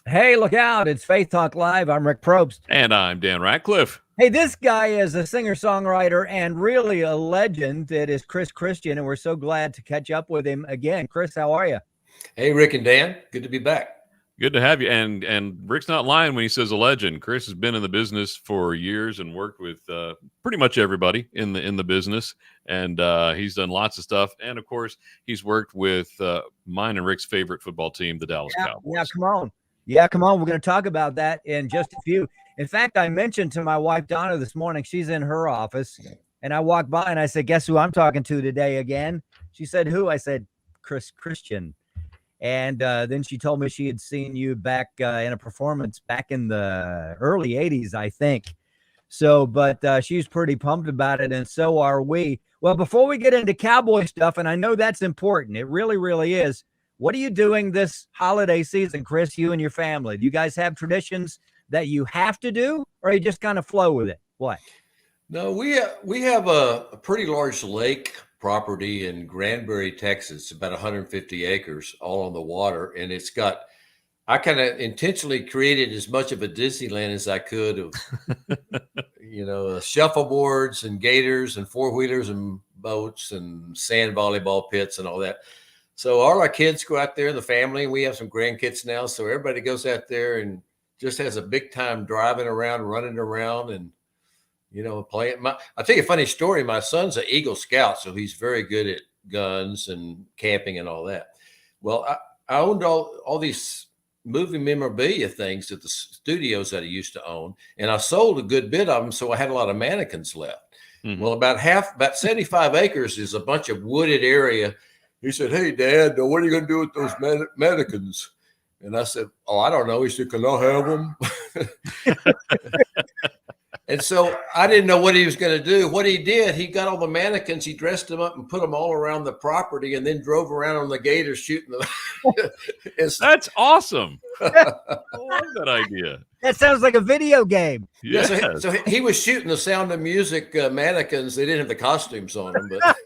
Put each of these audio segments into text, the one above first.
Hey, look out. It's Faith Talk Live. I'm Rick Probst. And I'm Dan Ratcliffe. Hey, this guy is a singer songwriter and really a legend. It is Chris Christian, and we're so glad to catch up with him again. Chris, how are you? Hey, Rick and Dan. Good to be back. Good to have you. And Rick's not lying when he says a legend. Chris has been in the business for years and worked with pretty much everybody in the business, and he's done lots of stuff. And of course, he's worked with mine and Rick's favorite football team, the Dallas Cowboys. Yeah, come on. Yeah, come on. We're going to talk about that in just a few. In fact, I mentioned to my wife Donna this morning. She's in her office, and I walked by and I said, "Guess who I'm talking to today again?" She said, "Who?" I said, "Chris Christian." And then she told me she had seen you back in a performance back in the early 80s, I think. So, but she's pretty pumped about it, and so are we. Well, before we get into Cowboy stuff, and I know that's important, it really, really is. What are you doing this holiday season, Chris, you and your family? Do you guys have traditions that you have to do, or you just kind of flow with it? What? No, we have a pretty large lake property in Granbury, Texas, about 150 acres, all on the water, and I kind of intentionally created as much of a Disneyland as I could of, shuffleboards and gators and four-wheelers and boats and sand volleyball pits and all that. So all our kids go out there in the family, and we have some grandkids now. So everybody goes out there and just has a big time driving around, running around, and playing. I'll tell you a funny story. My son's an Eagle Scout, so he's very good at guns and camping and all that. Well, I owned all these movie memorabilia things at the studios that I used to own, and I sold a good bit of them, so I had a lot of mannequins left. Mm-hmm. Well, about 75 acres is a bunch of wooded area. He said, "Hey, Dad, what are you going to do with those mannequins?" And I said, "Oh, I don't know." He said, "Can I have them?" And so I didn't know what he was going to do. What he did, he got all the mannequins, he dressed them up and put them all around the property, and then drove around on the gators shooting them. That's awesome. I love that idea. That sounds like a video game. Yes. Yeah, so he was shooting the Sound of Music mannequins. They didn't have the costumes on them, but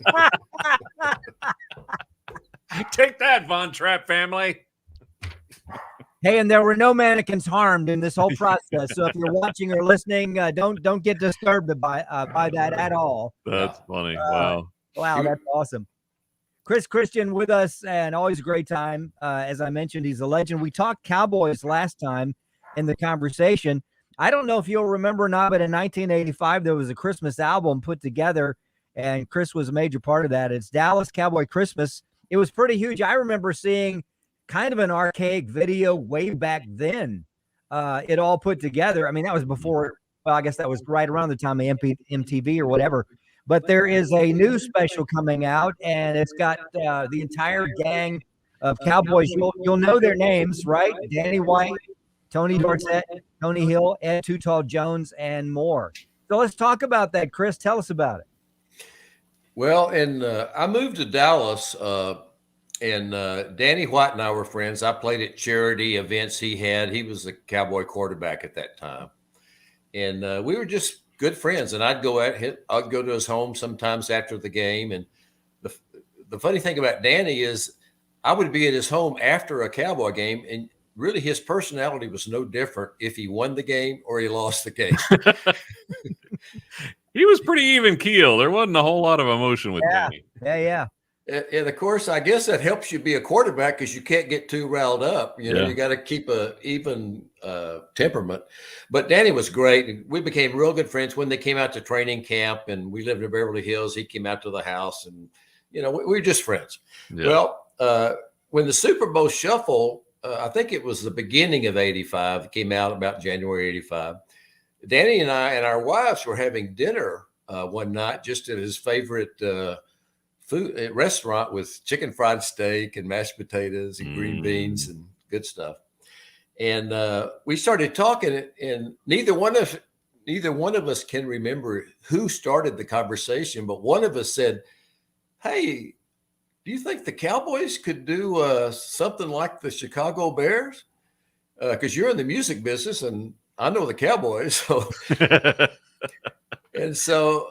take that, Von Trapp family. Hey, and there were no mannequins harmed in this whole process. So if you're watching or listening, don't get disturbed by that at all. That's funny. Wow. Wow, that's awesome. Chris Christian with us, and always a great time. As I mentioned, he's a legend. We talked Cowboys last time in the conversation. I don't know if you'll remember or not, but in 1985, there was a Christmas album put together, and Chris was a major part of that. It's Dallas Cowboy Christmas. It was pretty huge. I remember seeing kind of an archaic video way back then. It all put together. I mean, that was before, well, I guess that was right around the time of MTV or whatever. But there is a new special coming out, and it's got the entire gang of Cowboys. You'll know their names, right? Danny White, Tony Dorsett, Tony Hill, Ed Too Tall Jones, and more. So let's talk about that, Chris. Tell us about it. Well, and I moved to Dallas, and Danny White and I were friends. I played at charity events he had. He was the Cowboy quarterback at that time. And we were just good friends. And I'd go to his home sometimes after the game. And the funny thing about Danny is I would be at his home after a Cowboy game, and really his personality was no different if he won the game or he lost the game. He was pretty even keel. There wasn't a whole lot of emotion with Danny. Yeah. And of course, I guess that helps you be a quarterback because you can't get too riled up. You got to keep a even temperament. But Danny was great. We became real good friends when they came out to training camp, and we lived in Beverly Hills. He came out to the house, and we were just friends. Yeah. Well, when the Super Bowl Shuffle, I think it was the beginning of '85, came out about January '85. Danny and I and our wives were having dinner one night just at his favorite food restaurant with chicken fried steak and mashed potatoes and green beans and good stuff. And we started talking, and neither one of us can remember who started the conversation, but one of us said, "Hey, do you think the Cowboys could do something like the Chicago Bears? Because you're in the music business and I know the Cowboys." So and so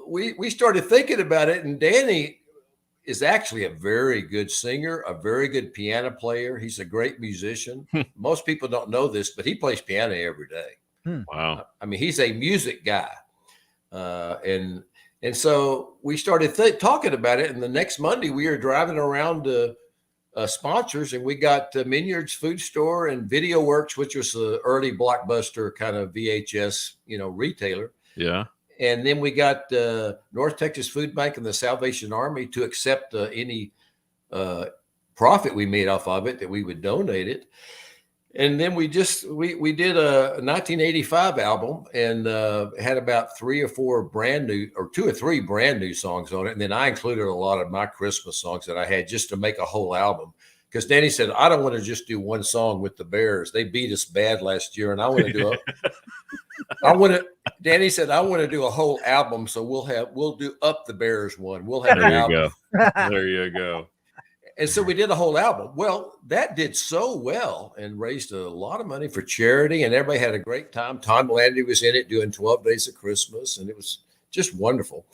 we started thinking about it, and Danny, is actually a very good singer, a very good piano player. He's a great musician. Most people don't know this, but he plays piano every day. Wow. I mean, he's a music guy. And so we started talking about it. And the next Monday, we were driving around to sponsors, and we got Minyard's Food Store and Video Works, which was the early Blockbuster kind of VHS, retailer. Yeah. And then we got North Texas Food Bank and the Salvation Army to accept any profit we made off of it, that we would donate it. And then we did a 1985 album, and had about 3 or 4 brand new, or 2 or 3 brand new songs on it. And then I included a lot of my Christmas songs that I had just to make a whole album. Because Danny said, I don't want to just do one song with the Bears. They beat us bad last year, and I want to do Danny said, I want to do a whole album. So we'll do Up the Bears one. We'll have an album. There you go. And so we did a whole album. Well, that did so well and raised a lot of money for charity, and everybody had a great time. Tom Landry was in it doing 12 Days of Christmas, and it was just wonderful.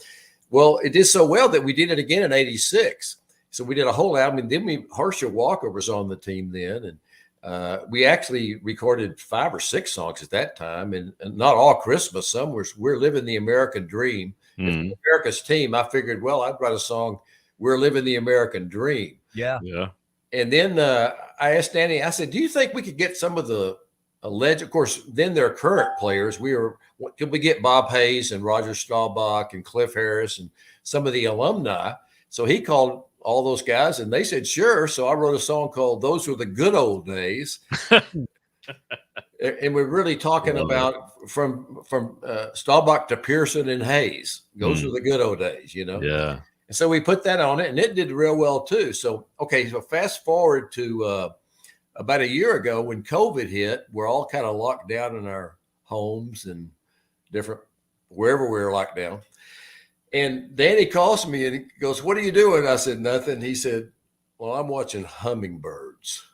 Well, it did so well that we did it again in 86. So we did a whole album, and then Herschel Walker was on the team then, and we actually recorded 5 or 6 songs at that time, and not all Christmas. Some We're Living the American Dream. Mm-hmm. America's Team, I figured, well, I'd write a song, We're Living the American Dream. Yeah. And then I asked Danny, I said, do you think we could get some of the alleged, of course, then they're current players. Could we get Bob Hayes and Roger Staubach and Cliff Harris and some of the alumni? So he called all those guys, and they said, sure. So I wrote a song called Those Were the Good Old Days. And we're really talking about from Staubach to Pearson and Hayes. Those were the good old days, Yeah. And so we put that on it, and it did real well too. So, okay, so fast forward to about a year ago when COVID hit, we're all kind of locked down in our homes and wherever we were locked down. And Danny calls me and he goes, what are you doing? I said, nothing. He said, well, I'm watching hummingbirds.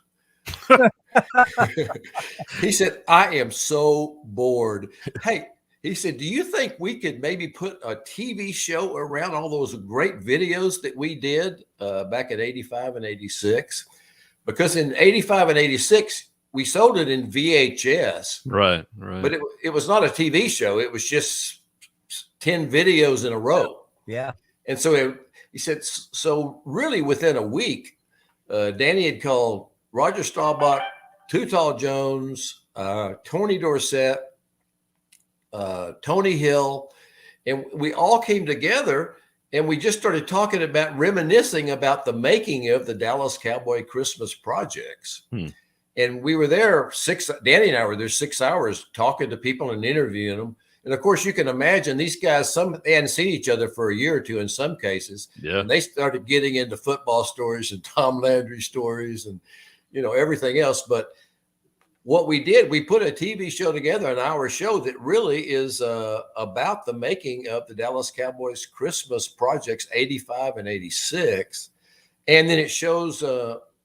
He said, I am so bored. Hey, he said, do you think we could maybe put a TV show around all those great videos that we did back in 85 and 86? Because in 85 and 86, we sold it in VHS. Right. But it was not a TV show. It was just 10 videos in a row. Yeah. And so he said, so really within a week, Danny had called Roger Staubach, Too Tall Jones, Tony Dorsett, Tony Hill, and we all came together, and we just started talking about reminiscing about the making of the Dallas Cowboy Christmas projects. And we were there Danny and I were there 6 hours talking to people and interviewing them. And of course, you can imagine these guys, they hadn't seen each other for a year or two in some cases. Yeah. And they started getting into football stories and Tom Landry stories and, everything else. But what we did, we put a TV show together, an hour show that really is about the making of the Dallas Cowboys Christmas projects 85 and 86. And then it shows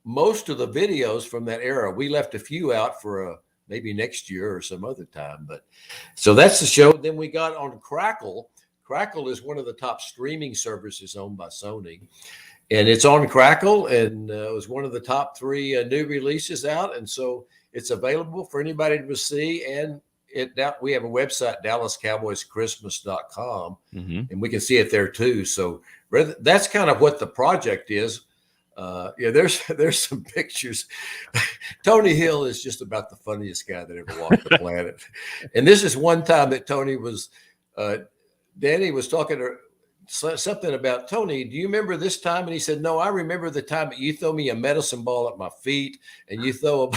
most of the videos from that era. We left a few out for maybe next year or some other time. But so that's the show. Then we got on Crackle. Crackle is one of the top streaming services owned by Sony. And it's on Crackle, and it was one of the top 3 new releases out. And so it's available for anybody to see. And we have a website, DallasCowboysChristmas.com, and we can see it there too. So that's kind of what the project is. There's some pictures. Tony Hill is just about the funniest guy that ever walked the planet. And this is one time that Tony was, Danny was talking to something about, Tony, do you remember this time? And he said, no, I remember the time that you throw me a medicine ball at my feet and you throw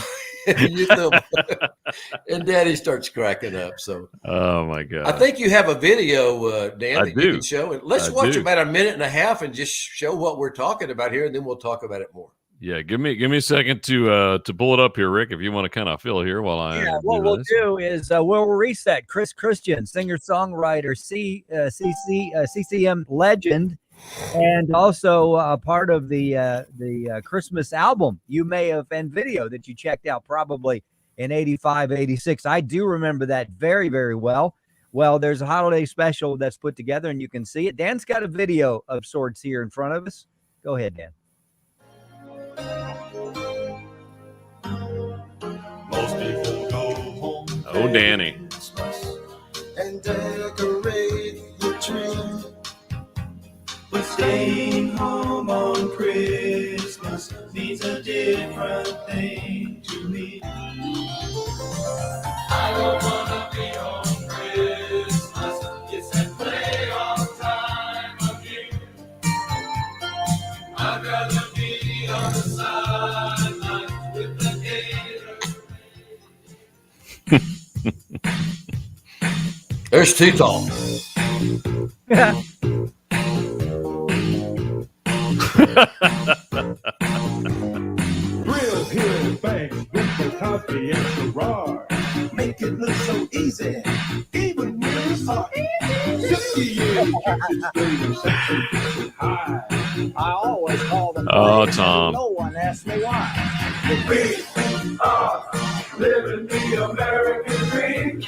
and Daddy starts cracking up. So, oh my God, I think you have a video, Dan, that you can show. And let's watch about a minute and a half and just show what we're talking about here, and then we'll talk about it more. Yeah, give me a second to pull it up here, Rick, if you want to kind of fill here while I. Yeah, what we'll do is we'll reset. Chris Christian, singer-songwriter, CCM legend, and also part of the Christmas album and video that you checked out probably in 85, 86. I do remember that very, very well. Well, there's a holiday special that's put together, and you can see it. Dan's got a video of sorts here in front of us. Go ahead, Dan. Most people go home. Oh, Danny. And decorate the tree. But staying home on Christmas means a different thing to me. I don't wanna be on Christmas. It's that playoff time of year. I'd rather be on the sideline with the Gators. There's Too Tall. Real here banks with the coffee and Gerard. Make it look so easy, even when it's hard. 50 years, high. I always call them. Oh, Tom. No one asks me why. We are living the American dream.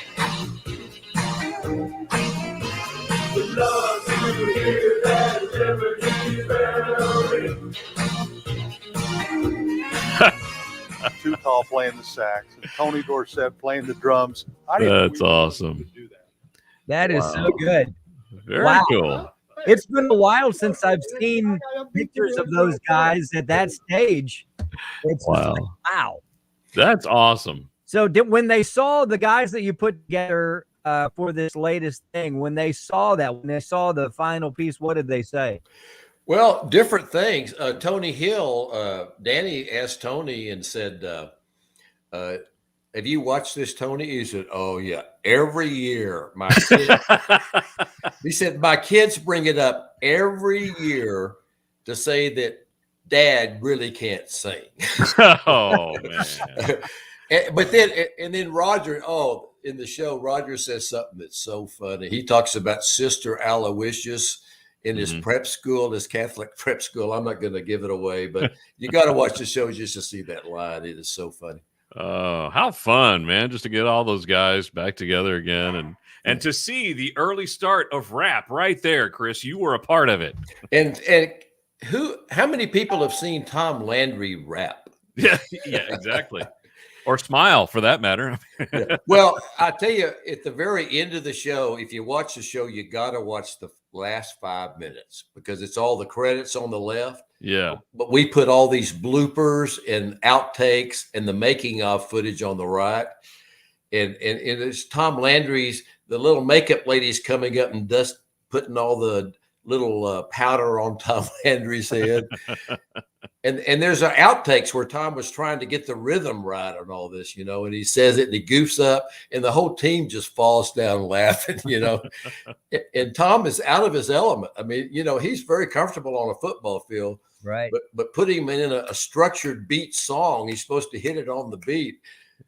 We love to hear that Liberty Bell ring. Too Tall playing the sax and Tony Dorsett playing the drums. I didn't know That's we were awesome. going to do that. That is so good. Very Wow. cool. It's been a while since I've seen pictures of those guys at that stage. It's just Wow. like, wow. That's awesome. So when they saw the guys that you put together for this latest thing, when they saw the final piece, what did they say? Well, different things. Tony Hill, Danny asked Tony and said, have you watched this, Tony? He said, oh, yeah. Every year, he said, my kids bring it up every year to say that Dad really can't sing. Oh, man. But then Roger, in the show, Roger says something that's so funny. He talks about Sister Aloysius in his prep school, his Catholic prep school. I'm not going to give it away, but you got to watch the show just to see that line. It is so funny. Oh, how fun, man, just to get all those guys back together again and to see the early start of rap right there, Chris. You were a part of it. And how many people have seen Tom Landry rap? Yeah, exactly. Or smile, for that matter. Yeah. Well, I tell you, at the very end of the show, if you watch the show, you got to watch the last 5 minutes because it's all the credits on the left. Yeah. But we put all these bloopers and outtakes and the making of footage on the right. And it's Tom Landry's, the little makeup lady's coming up and putting all the little powder on Tom Landry's head. And there's an outtakes where Tom was trying to get the rhythm right on all this, and he says it and he goofs up and the whole team just falls down laughing, and Tom is out of his element. I mean, he's very comfortable on a football field, Right. But put him in a structured beat song. He's supposed to hit it on the beat.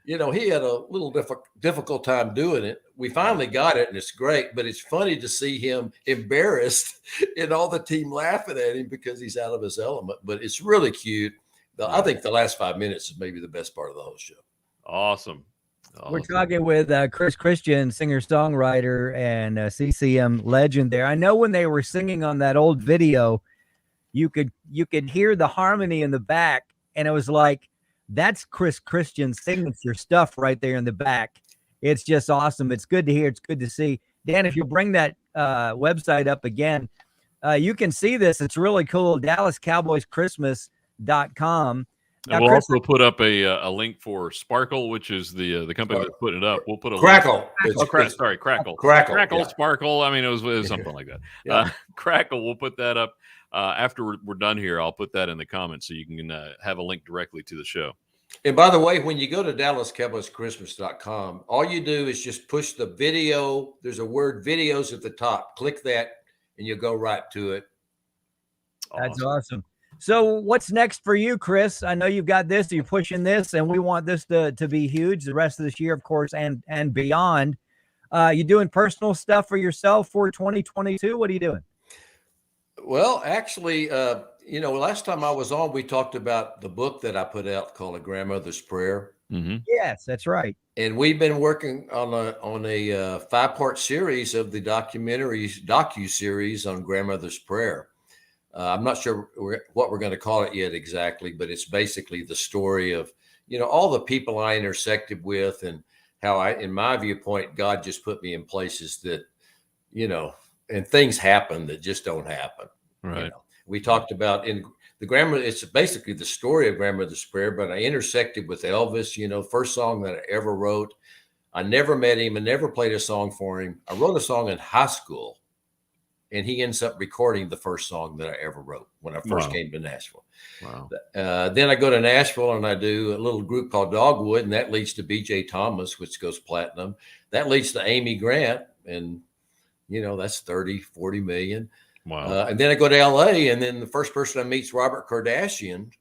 He had a little difficult time doing it. We finally got it, and it's great. But it's funny to see him embarrassed and all the team laughing at him because he's out of his element. But it's really cute. I think the last 5 minutes is maybe the best part of the whole show. Awesome. We're talking with Chris Christian, singer-songwriter and CCM legend there. I know when they were singing on that old video, you could hear the harmony in the back, and it was like, that's Chris Christian's signature stuff right there in the back. It's just awesome. It's good to hear. It's good to see. Dan, if you bring that website up again, you can see this. It's really cool. DallasCowboysChristmas.com. And we'll also put up a link for Sparkle, which is the company that's putting it up. We'll put a Crackle. Crackle. Crackle. Yeah. Sparkle. I mean, it was something like that. Yeah. Crackle. We'll put that up after we're done here. I'll put that in the comments so you can have a link directly to the show. And by the way, when you go to DallasCowboysChristmas.com, all you do is just push the video. There's a word videos at the top. Click that, and you'll go right to it. That's awesome. So what's next for you, Chris? I know you've got this, you're pushing this, and we want this to be huge the rest of this year, of course, and beyond. You doing personal stuff for yourself for 2022? What are you doing? Well, actually, last time I was on, we talked about the book that I put out called A Grandmother's Prayer. Mm-hmm. Yes, that's right. And we've been working on a 5-part series of the docu-series on Grandmother's Prayer. I'm not sure what we're going to call it yet exactly, but it's basically the story of, all the people I intersected with and how in my viewpoint, God just put me in places that, and things happen that just don't happen. Right. We talked about in the grandmother, it's basically the story of Grandmother's Prayer, but I intersected with Elvis, first song that I ever wrote. I never met him and never played a song for him. I wrote a song in high school, and he ends up recording the first song that I ever wrote when I first came to Nashville. Wow. Then I go to Nashville and I do a little group called Dogwood, and that leads to B.J. Thomas, which goes platinum. That leads to Amy Grant, and, that's 30-40 million. Wow. And then I go to L.A., and then the first person I meet is Robert Kardashian,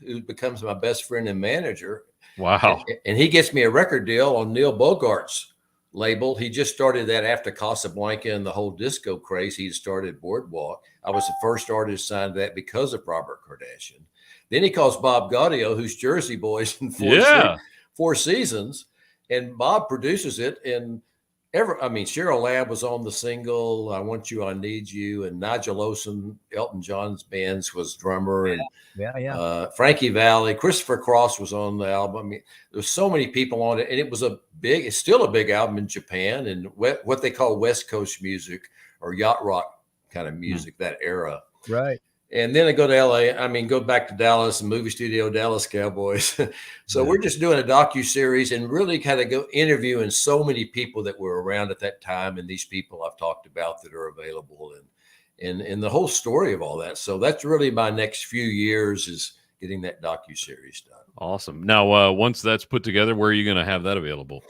who becomes my best friend and manager. Wow. And he gets me a record deal on Neil Bogart's label. He just started that after Casablanca and the whole disco craze. He started Boardwalk. I was the first artist signed to that because of Robert Kardashian. Then he calls Bob Gaudio, who's Jersey Boys in Four Seasons, and Bob produces it. And Cheryl Ladd was on the single "I Want You, I Need You," and Nigel Olsen, Elton John's band's was drummer, and Frankie Valli, Christopher Cross was on the album. There's so many people on it, and it's still a big album in Japan and what they call West Coast music or yacht rock kind of music, that era. Right. And then I go to LA, go back to Dallas and movie studio, Dallas Cowboys. So we're just doing a docuseries and really kind of go interviewing so many people that were around at that time. And these people I've talked about that are available and the whole story of all that. So that's really my next few years is getting that docuseries done. Awesome. Now, once that's put together, where are you going to have that available?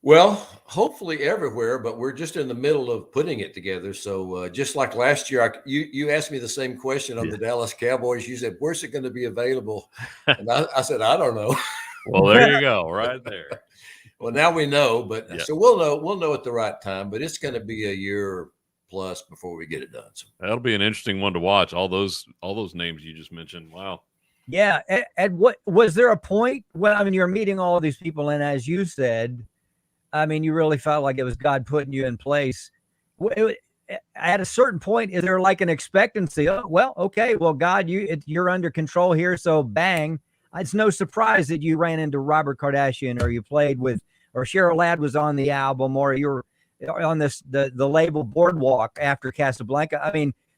Well, hopefully everywhere, but we're just in the middle of putting it together. So just like last year, you asked me the same question on the Dallas Cowboys. You said, where's it going to be available? And I said, I don't know. Well, there you go, right there. Well, now we know, but so we'll know at the right time, but it's going to be a year plus before we get it done. So that'll be an interesting one to watch. All those names you just mentioned. Wow. Yeah. And what was there a point when, you're meeting all of these people, and as you said, you really felt like it was God putting you in place. At a certain point, is there like an expectancy? Oh, well, okay, well, God, you're under control here, so bang. It's no surprise that you ran into Robert Kardashian, or you played with, or Cheryl Ladd was on the album, or you're on the label Boardwalk after Casablanca.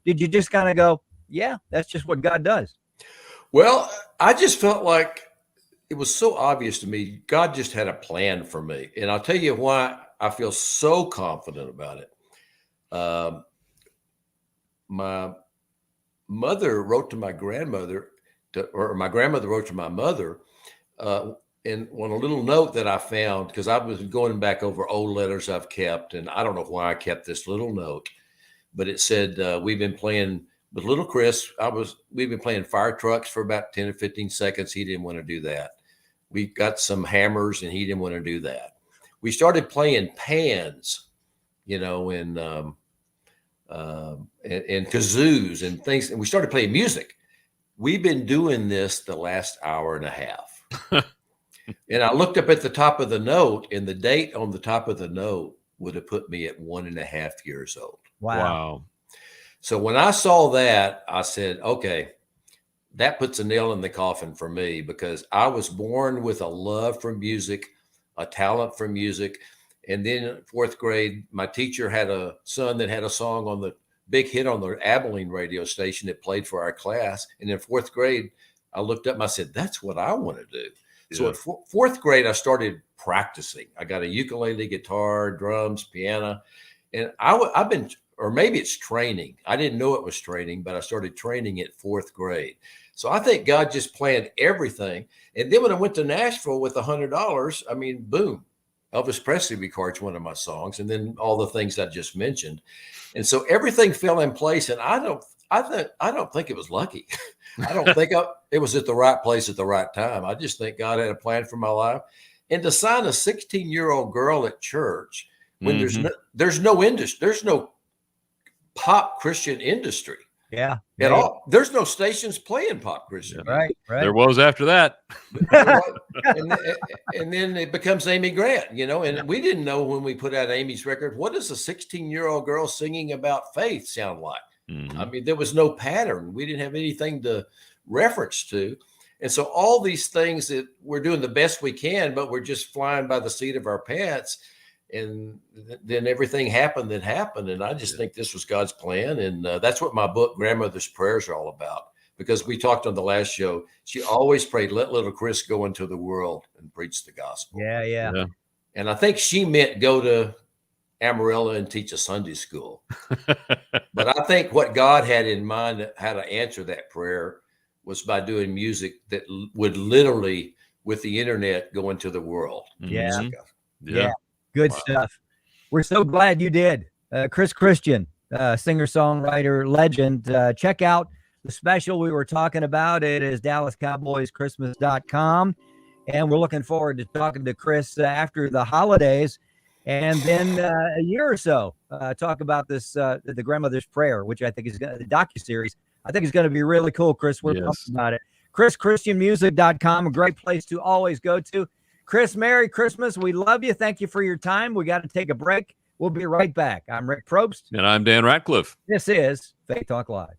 Did you just kind of go, yeah, that's just what God does? Well, I just felt like it was so obvious to me. God just had a plan for me. And I'll tell you why I feel so confident about it. My mother wrote to my grandmother, or my grandmother wrote to my mother, and on a little note that I found, because I was going back over old letters I've kept, and I don't know why I kept this little note, but it said, we've been playing with little Chris. We've been playing fire trucks for about 10 or 15 seconds. He didn't want to do that. We got some hammers and he didn't want to do that. We started playing pans, and kazoos and things. And we started playing music. We've been doing this the last hour and a half. And I looked up at the top of the note, and the date on the top of the note would have put me at 1.5 years old. Wow. So when I saw that, I said, okay, that puts a nail in the coffin for me, because I was born with a love for music, a talent for music. And then in 4th grade, my teacher had a son that had a song on the big hit on the Abilene radio station that played for our class. And in 4th grade, I looked up and I said, that's what I want to do. Yeah. So at 4th grade, I started practicing. I got a ukulele, guitar, drums, piano. And I've been, or maybe it's training. I didn't know it was training, but I started training at 4th grade. So I think God just planned everything. And then when I went to Nashville with $100, boom, Elvis Presley records one of my songs, and then all the things I just mentioned. And so everything fell in place. And I don't think it was lucky. I don't think it was at the right place at the right time. I just think God had a plan for my life. And to sign a 16-year-old girl at church when there's no industry, there's no pop Christian industry. Yeah. At all. There's no stations playing pop Christian. Right. There was after that. and then it becomes Amy Grant, and we didn't know when we put out Amy's record, what does a 16-year-old girl singing about faith sound like? Mhm. I mean, there was no pattern. We didn't have anything to reference to. And so all these things that we're doing the best we can, but we're just flying by the seat of our pants. And then everything happened that happened. And I just think this was God's plan. And that's what my book, Grandmother's Prayers, are all about. Because we talked on the last show, she always prayed, let little Chris go into the world and preach the gospel. Yeah. And I think she meant go to Amarillo and teach a Sunday school. But I think what God had in mind, how to answer that prayer, was by doing music that would literally, with the internet, go into the world. Yeah. Mhm. Yeah. Good stuff. We're so glad you did. Chris Christian, singer-songwriter, legend. Check out the special we were talking about. It is DallasCowboysChristmas.com. And we're looking forward to talking to Chris after the holidays. And then a year or so, talk about this, the Grandmother's Prayer, which I think is the docuseries. I think it's going to be really cool, Chris. We're pumped about it. ChrisChristianMusic.com, a great place to always go to. Chris, Merry Christmas. We love you. Thank you for your time. We got to take a break. We'll be right back. I'm Rick Probst. And I'm Dan Ratcliffe. This is Faith Talk Live.